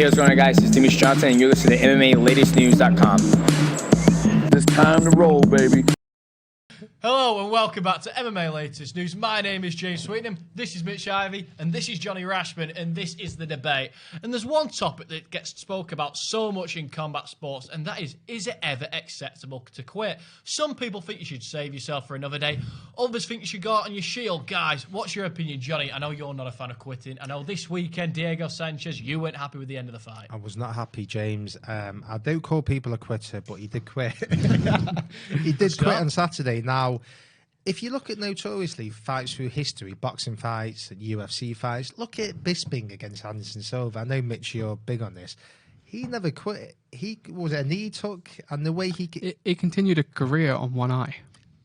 Hey, what's going on, guys? It's Dimitri Johnson, and you're listening to MMALatestNews.com. It's time to roll, baby. Hello and welcome back to MMA Latest News. My name is James Sweetenham, this is Mitch Ivey, and this is Johnny Rashman, and this is The Debate. And there's one topic that gets spoke about so much in combat sports, and that is it ever acceptable to quit? Some people think you should save yourself for another day. Others think you should go out on your shield. Guys, what's your opinion, Johnny? I know you're not a fan of quitting. I know this weekend, Diego Sanchez, you weren't happy with the end of the fight. I was not happy, James. I don't call people a quitter, but he did quit. He did quit on Saturday. Now, if you look at notoriously fights through history, boxing fights and UFC fights, look at Bisping against Anderson Silva. I know, Mitch, you're big on this. He never quit. He was a knee took, and the way he continued a career on one eye.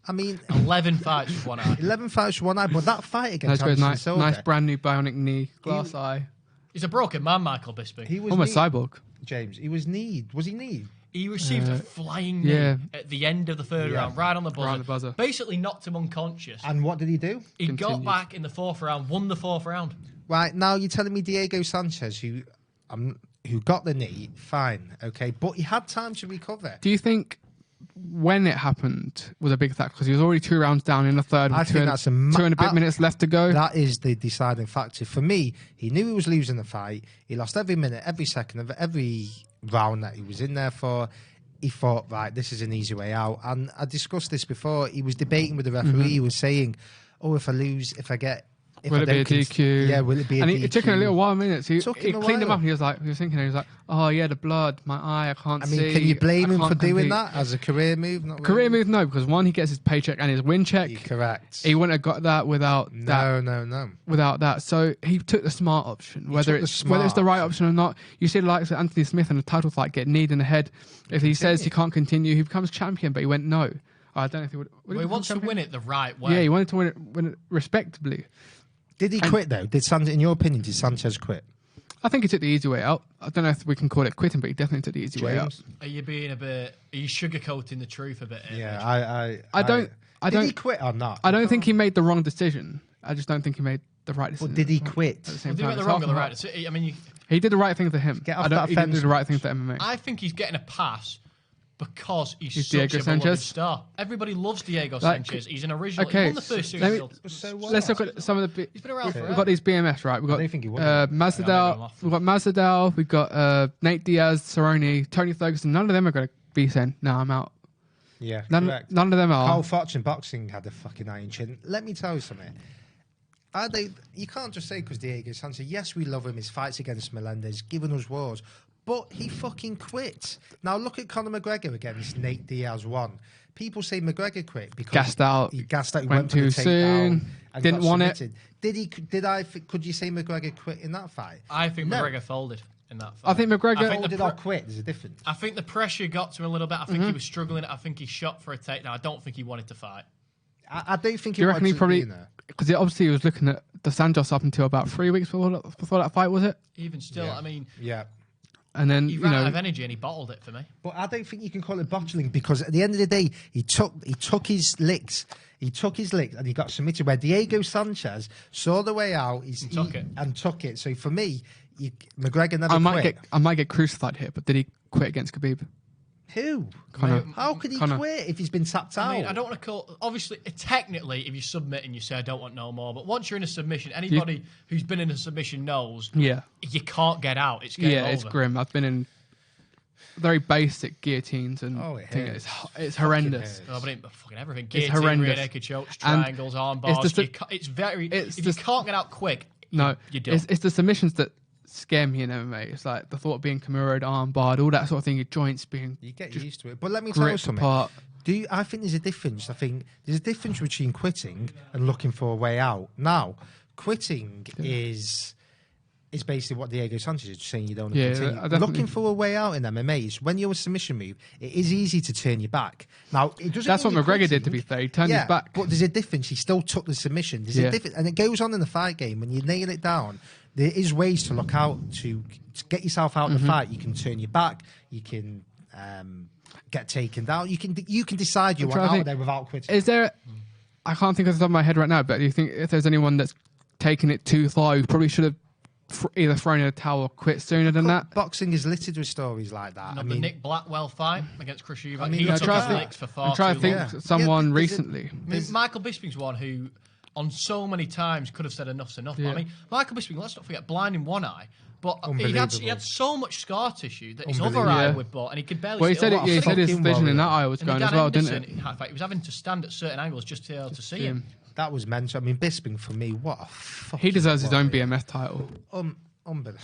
I mean, 11 fights with one eye. 11 fights with one eye, but that fight against Anderson Silva, nice brand new bionic knee, glass eye. He's a broken man, Michael Bisping. He was almost cyborg. James, he was kneed. Was he kneed? He received a flying knee at the end of the third round, right on the buzzer. Right on the buzzer. Basically knocked him unconscious. And what did he do? He got back in the fourth round, won the fourth round. Right, now you're telling me Diego Sanchez, who got the knee, fine, okay, but he had time to recover. Do you think when it happened was a big factor? Because he was already 2 rounds down in the third. I think that's 2 and a bit minutes left to go. That is the deciding factor. For me, he knew he was losing the fight. He lost every minute, every second of every round that he was in there for. He thought, right, this is an easy way out. And I discussed this before. He was debating with the referee. He was saying, oh, if I lose, if I get... Will it be a DQ? Yeah, will it be a DQ? And it took him a little while minutes. He cleaned him up. He He was like, oh yeah, the blood, my eye, I can't see. Can you blame him for doing that as a career move? Not career move, no, because one, he gets his paycheck and his win check. Correct. He wouldn't have got that without that. No. Without that. So he took the smart option. Whether it's the right option or not, you see the likes of Anthony Smith in a title fight get kneed in the head. If he says he can't continue, he becomes champion, but he went no. I don't know if he would. He wants to win it the right way. Yeah, he wanted to win it respectably. Did he quit, though? In your opinion, did Sanchez quit? I think he took the easy way out. I don't know if we can call it quitting, but he definitely took the easy way out. Are you being a bit... Are you sugarcoating the truth a bit here? Yeah, Did he quit or not? I don't think he made the wrong decision. I just don't think he made the right decision. But did he quit? Did he make the wrong or the right decision? I mean... He did the right thing for him. Get off that he didn't do the right thing for MMA. I think he's getting a pass because he's such Diego a beloved Sanchez? star. Everybody loves Diego Sanchez. He's an original. Okay, he won the first series. Let's look at some of the... He's been around forever. We've got these BMS, right? We've got Masvidal. We've got Masvidal. We've got Nate Diaz, Cerrone, Tony Ferguson. None of them are going to be saying, no, I'm out. Yeah, none of them are. Carl Froch in boxing had a fucking iron chin. Let me tell you something. You can't just say because Diego Sanchez, yes, we love him, his fights against Melendez, giving us wars, but he fucking quit. Now look at Conor McGregor against Nate Diaz 1. People say McGregor quit because gassed out. He gassed out. He went too soon. And didn't want it. Could you say McGregor quit in that fight? I think McGregor folded in that fight. I think McGregor folded or quit. There's a difference. I think the pressure got to him a little bit. I think he was struggling. I think he shot for a takedown. I don't think he wanted to fight. I don't think he wanted to probably be there. Because obviously he was looking at the Santos up until about 3 weeks before that fight, was it? Even still, I mean... Yeah. And then he ran out of energy and he bottled it for me. But I don't think you can call it bottling because at the end of the day, he took his licks. He took his licks and he got submitted. Where Diego Sanchez saw the way out, took it. So for me, McGregor never quit. I might get crucified here, but did he quit against Khabib? Who? Conor. How could he quit if he's been tapped out? I mean, I don't want to call... Obviously, technically, if you submit and you say, I don't want no more, but once you're in a submission, anybody who's been in a submission knows you can't get out. It's game over. It's grim. I've been in very basic guillotines and it's horrendous. No, but fucking everything. Guillotine, rear naked chokes, triangles, arm bars. If you can't get out quick, you're done. It's the submissions that scare me in MMA. It's like the thought of being Kimuro'd, arm barred, all that sort of thing. Your joints being used to it. But let me tell you something. Apart. I think there's a difference. I think there's a difference between quitting and looking for a way out. Now, quitting is basically what Diego Sanchez is saying. You don't want to continue. Looking for a way out in MMA is when you're a submission move. It is easy to turn your back. Now, it doesn't. That's what McGregor did. To be fair, he turned his back. But there's a difference. He still took the submission. There's a difference, and it goes on in the fight game when you nail it down. There is ways to look out to get yourself out of the fight. You can turn your back. You can get taken down. You can decide you want out of there without quitting. Is there? I can't think of the top of my head right now. But do you think if there's anyone that's taken it too far, who probably should have either thrown in a towel or quit sooner than that. Boxing is littered with stories like that. The Nick Blackwell fight against Chris Eubank. I mean, he I took his licks for far too long. I'm trying to think someone recently. I mean, Michael Bisping's one who, on so many times, could have said enough's enough. Yeah. But, I mean, Michael Bisping, let's not forget, blind in one eye. But he had so much scar tissue that his other eye would bought, and he could barely. Well, he see said it. he said his vision in that eye was going as well, didn't it? In fact, he was having to stand at certain angles just to be able to see him. That was mental. I mean, Bisping for me, what a fucking He deserves his own BMF title. Unbelievable.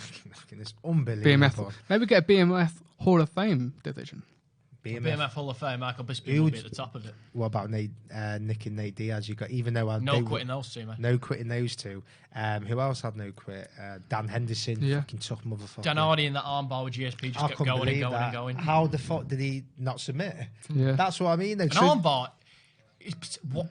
BMF. Maybe get a BMF Hall of Fame division. BMF Hall of Fame, Michael Bisping would be at the top of it. What about Nick and Nate Diaz? You got quitting those two, man. No quitting those two. Who else had no quit? Dan Henderson, fucking tough motherfucker. Dan Hardy in that armbar with GSP just kept going and going and going. How the fuck did he not submit? Yeah, that's what I mean. Though. An armbar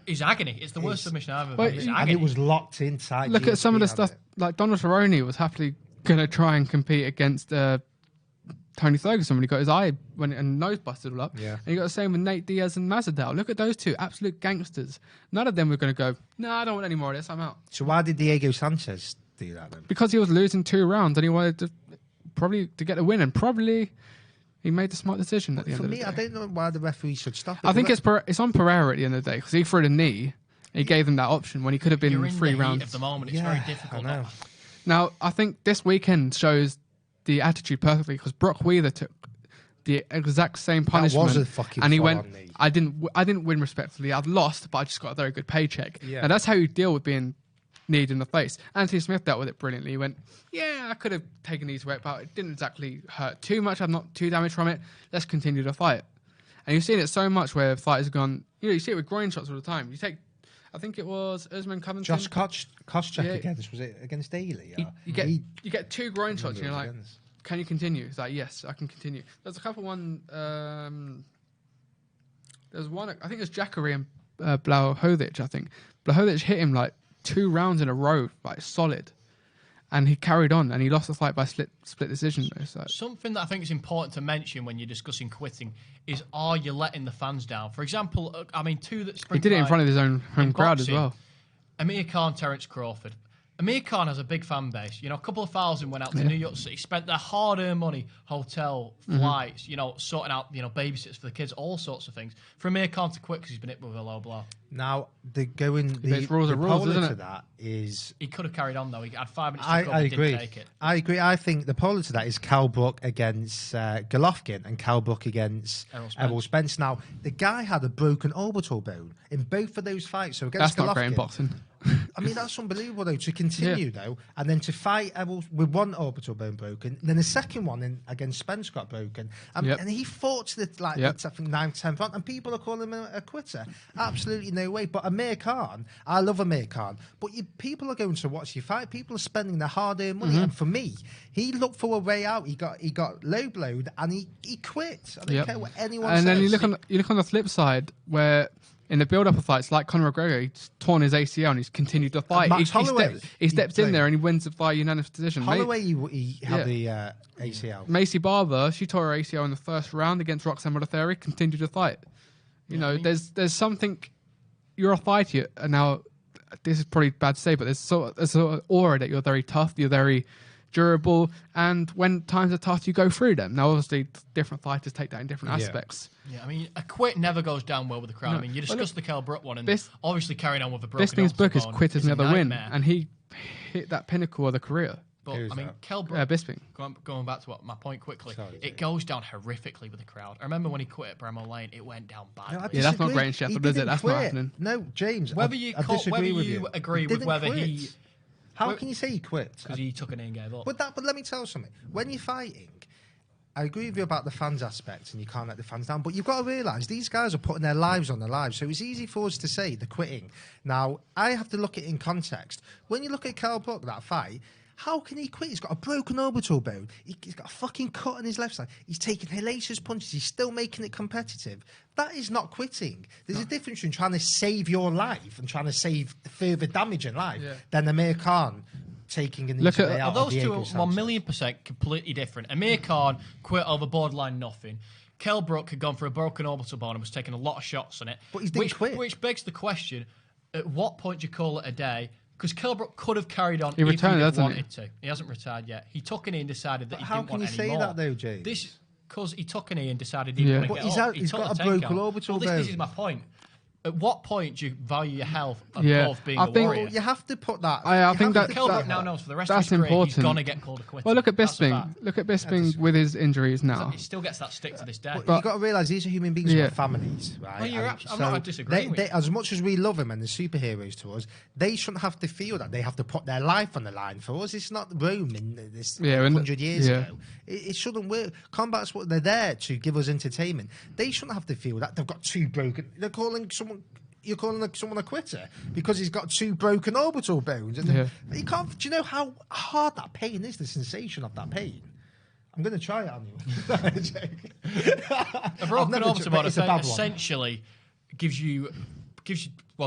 is agony. It's the worst submission I've ever made. It's agony. And it was locked inside. Look at some of the stuff. Like Donald Cerrone was happily going to try and compete against Tony Ferguson when he got his eye and nose busted all up. Yeah. And you got the same with Nate Diaz and Masvidal. Look at those two absolute gangsters. None of them were going to go, no, I don't want any more of this, I'm out. So why did Diego Sanchez do that then? Because he was losing 2 rounds and he wanted to get a win, and probably he made the smart decision at the end of the day. For me, I don't know why the referee should stop it. I think it's on Pereira at the end of the day, because he threw the knee. He gave them that option when he could have been You're in 3 the rounds. Heat of the moment, it's very difficult. I know. Now, I think this weekend shows the attitude perfectly, because Brock Wheeler took the exact same punishment. That was a fucking and he went, on knee. I didn't win respectfully. I've lost, but I just got a very good paycheck. Yeah. Now, that's how you deal with being kneed in the face. Anthony Smith dealt with it brilliantly. He went, yeah, I could have taken these away, but it didn't exactly hurt too much. I'm not too damaged from it. Let's continue the fight. And you've seen it so much where fighters have gone, you see it with groin shots all the time. You take, I think it was Usman Covington. Josh Koscheck against, was it against Daly? You get 2 groin shots and you're like, can you continue? It's like, yes, I can continue. There's a couple there's one, I think it was Jacare and Blachowicz, I think. Blachowicz hit him like 2 rounds in a row, like solid. And he carried on, and he lost the fight by split decision. So. Something that I think is important to mention when you're discussing quitting is, are you letting the fans down? For example, I mean, 2 that spring. He did it in front of his own home crowd as well. Amir Khan, Terence Crawford. Amir Khan has a big fan base. You know, a couple of thousand went out to New York City, spent their hard-earned money, hotel, flights, sorting out, babysitters for the kids, all sorts of things. For Amir Khan to quit because he's been hit with a low blow. Now, the rules, isn't to it? that is... He could have carried on, though. He had 5 minutes to go, I but agree. didn't take it. I agree. I think the polar to that is Cal Brook against Golovkin and Cal Brook against Errol Spence. Now, the guy had a broken orbital bone in both of those fights. So against That's Golovkin, not great in boxing. I mean, that's unbelievable, though, to continue, though, and then to fight Errol with 1 orbital bone broken, then the second one against Spence got broken, and he fought to the, I think, 9th, 10th round, and people are calling him a quitter. Absolutely no way. But Amir Khan, I love Amir Khan, but people are going to watch you fight. People are spending their hard-earned money, and for me, he looked for a way out. He got low-blowed, and he quit. I don't care what anyone says. And then you look on the flip side, where in the build-up of fights, like Conor McGregor, he's torn his ACL and he's continued to fight. He steps in there and he wins the fight unanimous decision. Holloway, he had the ACL. Macy Barber, she tore her ACL in the first round against Roxanne Modafferi, continued to fight. There's something. You're a fighter, and now this is probably bad to say, but there's sort of aura that you're very tough, you're very durable, and when times are tough, you go through them. Now, obviously, different fighters take that in different aspects. Yeah, I mean, a quit never goes down well with the crowd. No. I mean, you discussed the Kell Brook one, and obviously carrying on with the broken Bisping's book is Quitters Never Win, and he hit that pinnacle of the career. But, I mean, Kell Brook, Bisping. Going back to my point quickly, it goes down horrifically with the crowd. I remember when he quit at Bramall Lane, it went down badly. No, that's not great in Sheffield, is it? That's not happening. No, James, whether you agree with whether he... How can you say he quit? Because he took a knee and gave up. But let me tell you something. When you're fighting, I agree with you about the fans aspect, and you can't let the fans down. But you've got to realise these guys are putting their lives on the lives. So it's easy for us to say they're quitting. Now, I have to look at it in context. When you look at Kell Brook, that fight, how can he quit? He's got a broken orbital bone. He's got a fucking cut on his left side. He's taking hellacious punches. He's still making it competitive. That is not quitting. There's a difference between trying to save your life and trying to save further damage in life than Amir Khan taking an easy way out of Diego Sanchez. Those two are 1,000,000% completely different. Amir Khan quit over borderline nothing. Kell Brook had gone for a broken orbital bone and was taking a lot of shots on it. But he didn't quit. Which begs the question, at what point do you call it a day? Because Kell Brook could have carried on He returned, if he hasn't he? wanted to. He hasn't retired yet. He took a knee and decided that he How didn't can want you any say more. that though, James? Because he took a knee and decided he didn't Yeah. want to But get up. he's took got the a tank broken out. orbital Well, this bone. is my point. At what point do you value your health above Yeah. being I a think- warrior? Well, you have to put that. I you think have that- to Kell put Brook that- now knows for the rest that's of his career important. he's going to get called a quitter. Well, look at That's a Bisping. fact. Look at Bisping with his injuries now. He still gets that stick to this day. But you've got to realise these are human beings Yeah. with families, right? Well, you're And I'm not disagreeing with you. As much as we love them and they're superheroes to us, they shouldn't have to feel that they have to put their life on the line for us. It's not Rome in this Yeah, and- 100 years yeah. ago. It shouldn't work. Combat's what they're there to give us entertainment. They shouldn't have to feel that they've got two broken. They're calling someone. You're calling someone a quitter because he's got two broken orbital bones. And Yeah. you can't. Do you know how hard that pain is? The sensation of that pain. I'm going to try it on you. A broken never orbital tried- bone it's a bad one. essentially gives you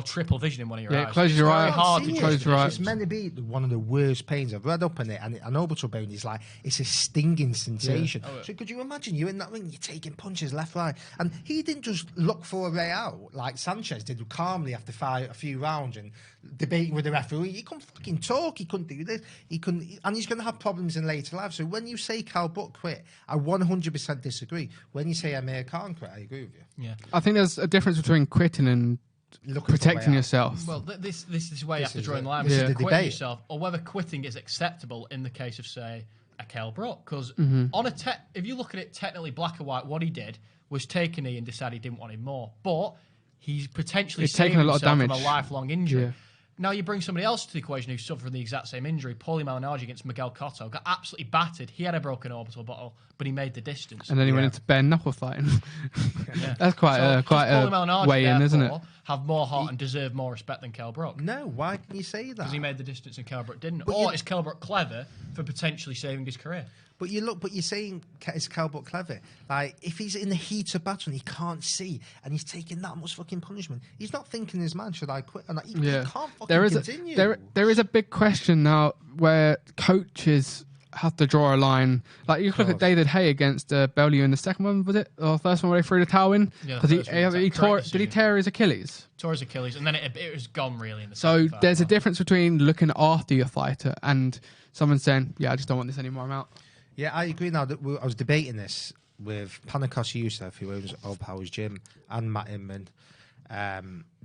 triple vision in one of your Yeah, eyes. close It's your very eye. hard to See it. Close your eyes. It's meant to be one of the worst pains. I've read up on it, and an orbital bone is like it's a stinging sensation. So could you imagine you're in that ring, you're taking punches left, right, and he didn't just look for a way out like Sanchez did calmly after a few rounds and debating with the referee. He couldn't fucking talk. He couldn't do this. He couldn't, and he's going to have problems in later life. So when you say Kell Brook quit, I 100% disagree. When you say Amir Khan quit, I agree with you. Yeah. I think there's a difference between quitting and Looking for a way protecting out. yourself. Well, this is where you have to is draw it. in the line This is between the quitting debate. yourself or whether quitting is acceptable in the case of, say, a Kell Brook. Because on if you look at it technically black and white, what he did was take a knee and decide he didn't want him more. But he's potentially He's saved taken a lot of himself from damage. a lifelong injury. Yeah. Now you bring somebody else to the equation who suffered from the exact same injury. Paulie Malignaggi against Miguel Cotto got absolutely battered. He had a broken orbital bottle, but he made the distance. And then he went into bare knuckle fighting. Yeah. That's quite So quite does Paulie a Malignaggi, way in, isn't it? therefore, have more heart and deserve more respect than Kell Brook? No, why can you say that? Because he made the distance and Kell Brook didn't. But Or you- is Kell Brook clever for potentially saving his career? But you're saying is Kell Brook clever? Like if he's in the heat of battle and he can't see and he's taking that much fucking punishment, he's not thinking in his mind, should I quit? And he can't fucking there is continue. there is a big question now where coaches have to draw a line. Like you look at David Hay against Bellew in the second one, was it? Or first one where they threw the towel in? Yeah, the Because first one, he correct tore. Did he decision. tear his Achilles? Tore his Achilles, and then it was gone really in the So second fight. there's a difference between looking after your fighter and someone saying, "Yeah, I just don't want this anymore. I'm out." Yeah, I agree. Now that I was debating this with Panikos Youssef, who owns All Powers Gym, and Matt Inman.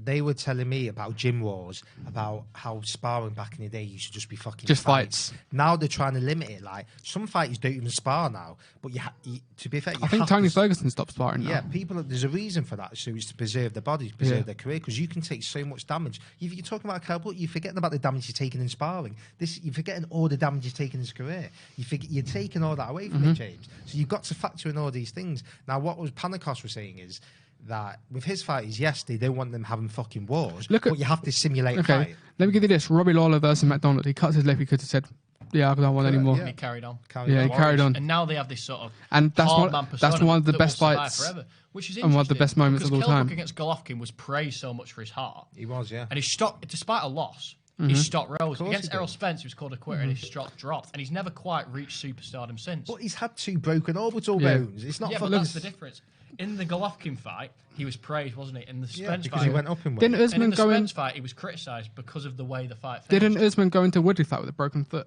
They were telling me about gym wars, about how sparring back in the day used to just be fucking Just fights. Now they're trying to limit it. Like some fighters don't even spar now. But to be fair, I think Tony Ferguson stopped sparring now. Yeah, there's a reason for that. So it's to preserve their bodies, preserve their career, because you can take so much damage. If you're talking about Kell Brook, you're forgetting about the damage you're taking in sparring. You're forgetting all the damage you're taking in his career. You're taking all that away from it, James. So you've got to factor in all these things. Now, what Panikos was saying is that with his fighters, yes, they don't want them having fucking wars, but you have to simulate a Okay, fight. let me give you this: Robbie Lawler versus McDonald. He cuts his lip. He could have said, "Yeah, I don't want any more." And he carried on. Yeah, he carried on. And now they have this sort of And that's hard one- man that's persona one of the that best will survive fights forever, which is and one of the interesting, best moments of all because Kell time. Brook against Golovkin was praised so much for his heart. He was, yeah. And his stock, despite a loss, Mm-hmm. his stock rose. course Against he Errol did. Spence, he was called a quitter, and his stock dropped. And he's never quite reached superstardom since. But he's had two broken orbital Yeah. bones. It's not Yeah, for but that's the difference. In the Golovkin fight, he was praised, wasn't he? In the Spence because fight, he went up in weight. Didn't and in Usman the go in? Spence fight, he was criticised because of the way the fight finished. Didn't Usman go into Woodley fight with a broken foot?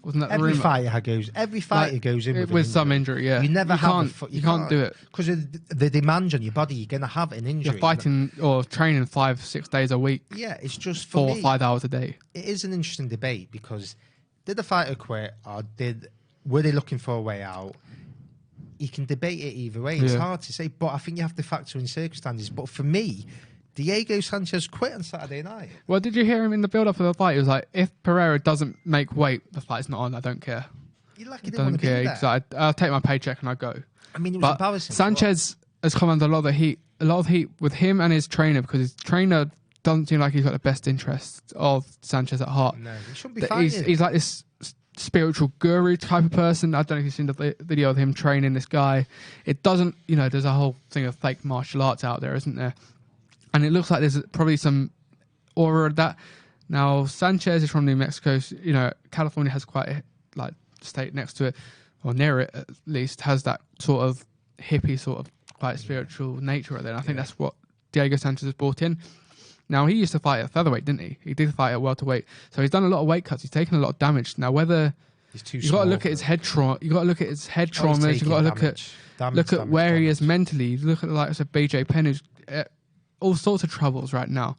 Wasn't that the Every rumor? fighter goes in with some injury. Yeah, You never can't, have you can't do it. because of the demand on your body. You're going to have an injury. You're fighting or training 5-6 days a week, Yeah, it's just for 4 or me, 5 hours a day. It is an interesting debate because did the fighter quit or were they looking for a way out? You can debate it either way. It's Yeah. hard to say, but I think you have to factor in circumstances. But for me, Diego Sanchez quit on Saturday night. Well, did you hear him in the build-up of the fight? He was like, "If Pereira doesn't make weight, the fight's not on. I don't care. You like I he didn't don't want to be care. there. Because I'll take my paycheck and I go." I mean, it was But embarrassing. Sanchez has come under a lot of heat with him and his trainer, because his trainer doesn't seem like he's got the best interests of Sanchez at heart. No, he shouldn't be That fighting. he's like this spiritual guru type of person. I don't know if you've seen the video of him training this guy. It doesn't, there's a whole thing of fake martial arts out there, isn't there? And it looks like there's probably some aura of that. Now, Sanchez is from New Mexico. California has quite a state next to it, or near it at least, has that sort of hippie, sort of quite spiritual nature of it. And I think that's what Diego Sanchez has brought in. Now, he used to fight at featherweight, didn't he? He did fight at welterweight. So he's done a lot of weight cuts. He's taken a lot of damage. Now, whether He's too you got to small look for at his it. head trauma. You got to look at his head Oh, he's traumas. You taking got to look damage. at where he is mentally. You look at the likes of BJ Penn, who's all sorts of troubles right now.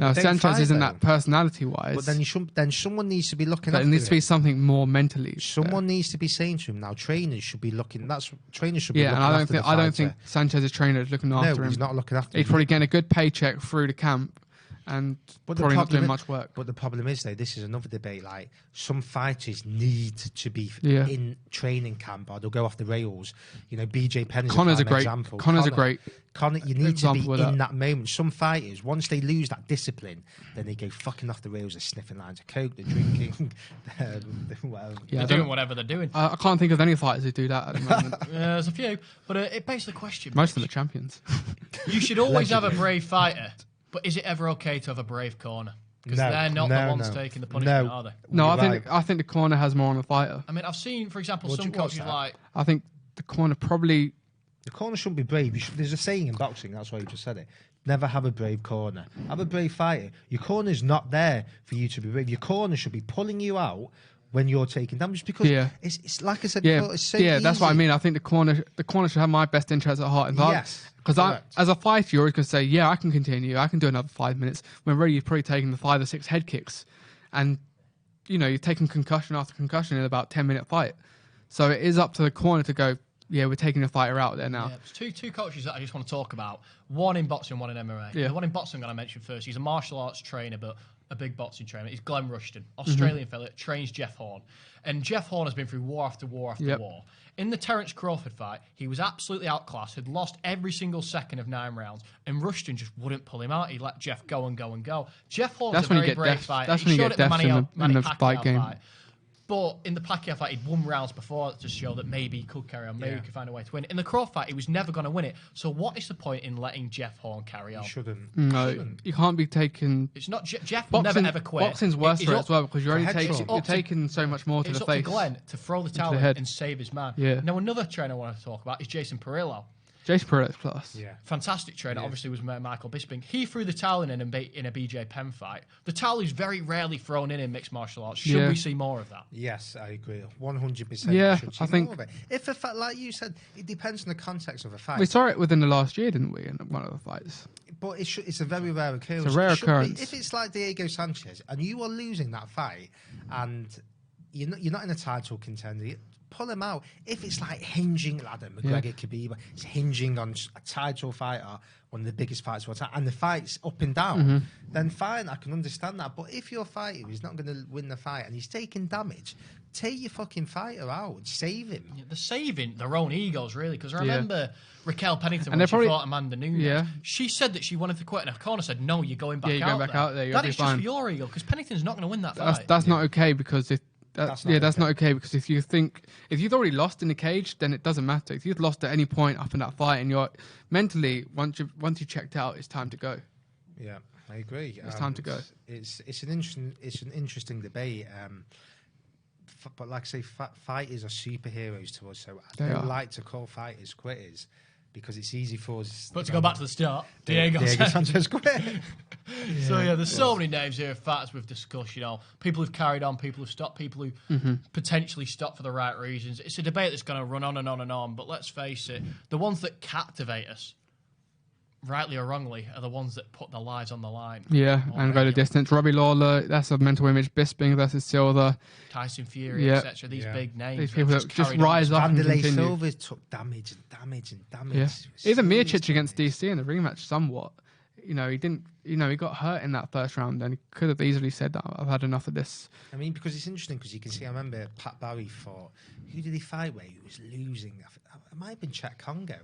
Now, Don't Sanchez fight, isn't though. that personality-wise. But then someone needs to be looking but after it needs to be him. something more mentally. Someone needs to be saying to him now. Trainers should be looking. Trainers should be Yeah, looking and after the I don't fighter. think Sanchez's trainer is looking after No, him. he's not looking after He's him. probably getting a good paycheck through the camp, and But the probably not problem doing is- much work. But the problem is, though, this is another debate. Like, some fighters need to be Yeah. in training camp, or they'll go off the rails. You know, BJ Penn is Connor's a a prime great. example. Connor's a great. Connor, you need to example be of in that. that moment. Some fighters, once they lose that discipline, then they go fucking off the rails. They're sniffing lines of coke, they're drinking, whatever. Yeah, I They're don't- doing whatever they're doing. I can't think of any fighters who do that at the moment. There's a few, but it begs the question. Most of them are champions. You should always have a brave fighter, but is it ever okay to have a brave corner? Because No, they're not the no, ones no. taking the punishment, No. are they? No, You're I think the corner has more on the fighter. I mean, I've seen, for example, What's some coaches that? like I think the corner probably. The corner shouldn't be brave. There's a saying in boxing, that's why you just said it. Never have a brave corner. Have a brave fighter. Your corner's not there for you to be brave. Your corner should be pulling you out when you're taking damage, because Yeah. it's like I said Yeah, before, it's so that's what I easy. mean. I think the corner should have my best interests at heart. Yes, Because correct. as a fighter, you're always going to say, yeah, I can continue. I can do another 5 minutes. When really you've probably taken the 5 or 6 head kicks, and you're taking concussion after concussion in about 10-minute fight. So it is up to the corner to go, yeah, we're taking the fighter out there now. Yeah, there's two coaches that I just want to talk about. One in boxing, one in MMA. Yeah. The one in boxing I'm going to mention first. He's a martial arts trainer, but a big boxing trainer. He's Glenn Rushton, Australian fella, trains Jeff Horn. And Jeff Horn has been through war after war after Yep. war. In the Terence Crawford fight, he was absolutely outclassed, had lost every single second of 9 rounds, and Rushton just wouldn't pull him out. He let Jeff go and go and go. Jeff Horn's That's a when you very get brave death. fighter. That's He when you showed get it death in the the fight game. But in the Pacquiao fight, he'd won rounds before to show that maybe he could carry on, maybe he could find a way to win. In the Crawford fight, he was never going to win it. So what is the point in letting Jeff Horn carry on? You shouldn't. No, you can't be taking. It's not Jeff will never ever quit. Boxing's worse It's for it up- as well, because you're only head taking trauma. you're taking so much more to It's the up to face. Glenn to throw the towel the in head. and save his man. Yeah. Now another trainer I want to talk about is Jason Perillo. Jason Pereira's class. Yeah. Fantastic trainer, obviously was Michael Bisping. He threw the towel in a BJ Penn fight. The towel is very rarely thrown in mixed martial arts. Should Yeah. we see more of that? Yes, I agree. 100%. Yeah, we should see I think- more of it. If a fight, like you said, it depends on the context of a fight. We saw it within the last year, didn't we? In one of the fights. But it's a very rare occurrence. It's a rare It should be- occurrence. if it's like Diego Sanchez and you are losing that fight and you're not in a title contender, pull him out. If it's like hinging, like the McGregor Khabib, it's hinging on a title fighter, one of the biggest fights of all time, and the fight's up and down, then fine, I can understand that. But if your fighter is not going to win the fight and he's taking damage, take your fucking fighter out, save him. They're saving their own egos, really, because I remember Raquel Pennington And when they're she probably- fought Amanda Nunes. Yeah. She said that she wanted to quit, and her corner said, "No, you're going back Yeah, you're out going back there." out there, you'll That be is just fine. for your ego, because Pennington's not going to win that fight. That's not okay, because that's not not okay, because if you've already lost in the cage, then it doesn't matter. If you've lost at any point up in that fight and you're mentally once you checked out, it's time to go. Yeah, I agree. It's time to go. It's an interesting debate. But like I say, fighters are superheroes to us, so I They don't are. like to call fighters quitters because it's easy for us. But to go back to the start, Diego Sanchez quit. So yeah, there's so many names here of fighters we've discussed. People who've carried on, people who've stopped, people who potentially stopped for the right reasons. It's a debate that's going to run on and on and on. But let's face it, the ones that captivate us, rightly or wrongly, are the ones that put their lives on the line. Yeah, More and go the regularly. distance. Robbie Lawler, that's a mental image. Bisping versus Silva. Tyson Fury, Yeah. etc. These big names. These that people have that just carried on. rise up and Vanderlei continue. Silva took damage and damage and damage. Yeah, even Serious Miocic against damage. DC in the rematch, somewhat. He didn't. He got hurt in that first round, and he could have easily said that I've had enough of this. I mean, because it's interesting because you can see. I remember Pat Barry fought. Who did he fight where he was losing? It might have been Czech Congo.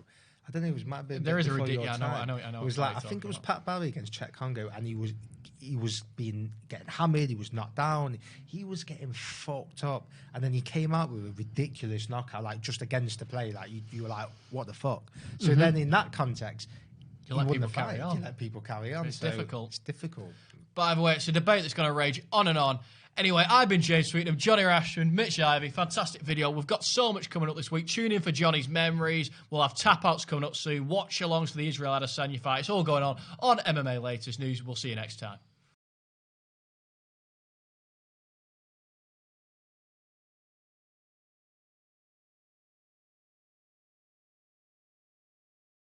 I don't know. It might have been. There is a before your ridiculous. I know. time. It was what like I you're think it was talking Pat Barry against Czech Congo, and he was getting hammered. He was knocked down. He was getting fucked up, and then he came out with a ridiculous knockout, like just against the play. Like you were like, what the fuck? So then in that context, You let he won the people carry fight. on. You let people carry on. It's So difficult. It's difficult. By the way, it's a debate that's going to rage on and on. Anyway, I've been James Sweetenham, Johnny Rashman, Mitch Ivey. Fantastic video. We've got so much coming up this week. Tune in for Johnny's memories. We'll have tap-outs coming up soon. Watch alongs for the Israel Adesanya fight. It's all going on MMA Latest News. We'll see you next time.